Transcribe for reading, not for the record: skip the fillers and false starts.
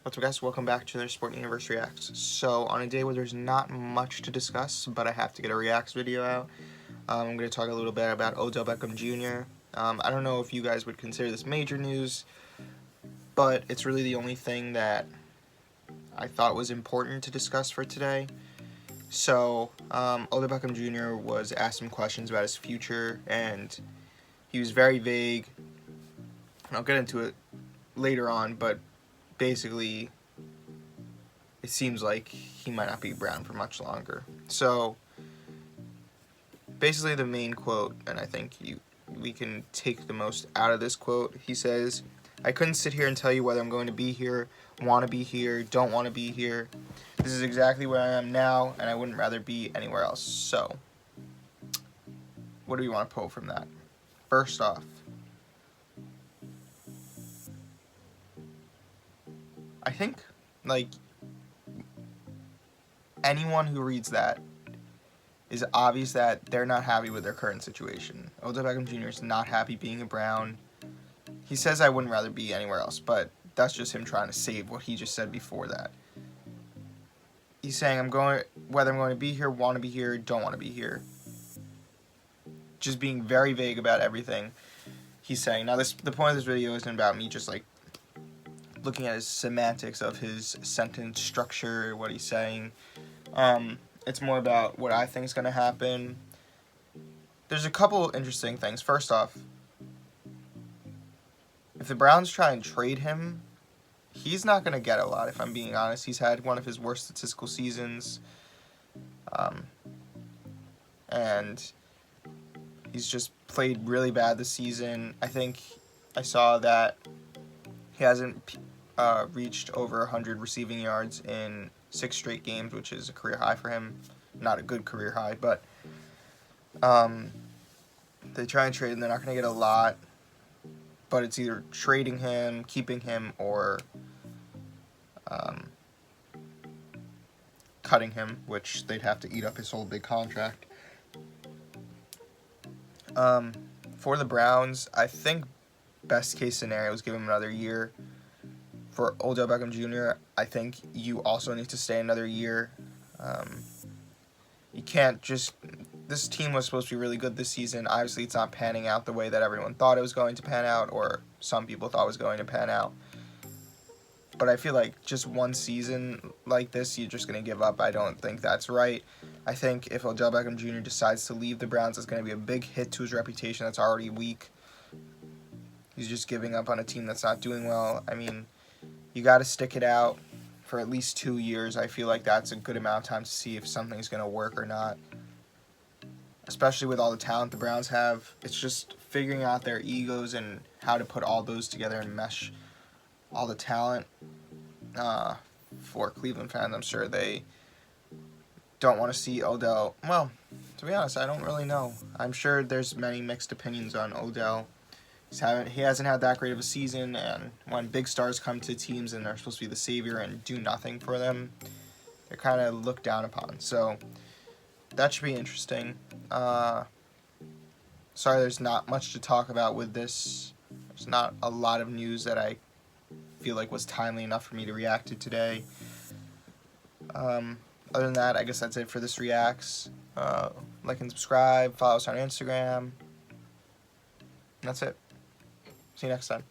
What's up, guys? Welcome back to another Sport Universe Reacts. So, on a day where there's not much to discuss, but I have to get a Reacts video out, I'm going to talk a little bit about Odell Beckham Jr. I don't know if you guys would consider this major news, but it's really the only thing that I thought was important to discuss for today. So, Odell Beckham Jr. was asked some questions about his future, and he was very vague. And I'll get into it later on, but basically, it seems like he might not be Brown for much longer. So, basically the main quote, and I think we can take the most out of this quote, he says, "I couldn't sit here and tell you whether I'm going to be here, want to be here, don't want to be here. This is exactly where I am now, and I wouldn't rather be anywhere else." So, what do we want to pull from that? First off, I think, like, anyone who reads that is obvious that they're not happy with their current situation. Odell Beckham Jr. is not happy being a Brown. He says, "I wouldn't rather be anywhere else," but that's just him trying to save what he just said before that. He's saying, whether I'm going to be here, want to be here, don't want to be here. Just being very vague about everything he's saying. Now, the point of this video isn't about me just, like, looking at his semantics of his sentence structure, what he's saying. It's more about what I think is going to happen. There's a couple interesting things. First off, if the Browns try and trade him, he's not going to get a lot, if I'm being honest. He's had one of his worst statistical seasons. And he's just played really bad this season. I think I saw that he hasn't reached over 100 receiving yards in 6 straight games, which is a career high for him. Not a good career high, but they try and trade him. They're not going to get a lot, but it's either trading him, keeping him, or cutting him, which they'd have to eat up his whole big contract. For the Browns, I think best case scenario is give him another year. For Odell Beckham Jr., I think you also need to stay another year. You can't just... This team was supposed to be really good this season. Obviously, it's not panning out the way that everyone thought it was going to pan out, or some people thought it was going to pan out. But I feel like just one season like this, you're just going to give up. I don't think that's right. I think if Odell Beckham Jr. decides to leave the Browns, it's going to be a big hit to his reputation that's already weak. He's just giving up on a team that's not doing well. I mean, you got to stick it out for at least 2 years. I feel like that's a good amount of time to see if something's going to work or not. Especially with all the talent the Browns have. It's just figuring out their egos and how to put all those together and mesh all the talent. For Cleveland fans, I'm sure they don't want to see Odell. Well, to be honest, I don't really know. I'm sure there's many mixed opinions on Odell. He hasn't had that great of a season, and when big stars come to teams and they're supposed to be the savior and do nothing for them, they're kind of looked down upon. So that should be interesting. Sorry, there's not much to talk about with this. There's not a lot of news that I feel like was timely enough for me to react to today. Other than that, I guess that's it for this Reacts. Like and subscribe, follow us on Instagram. That's it. See you next time.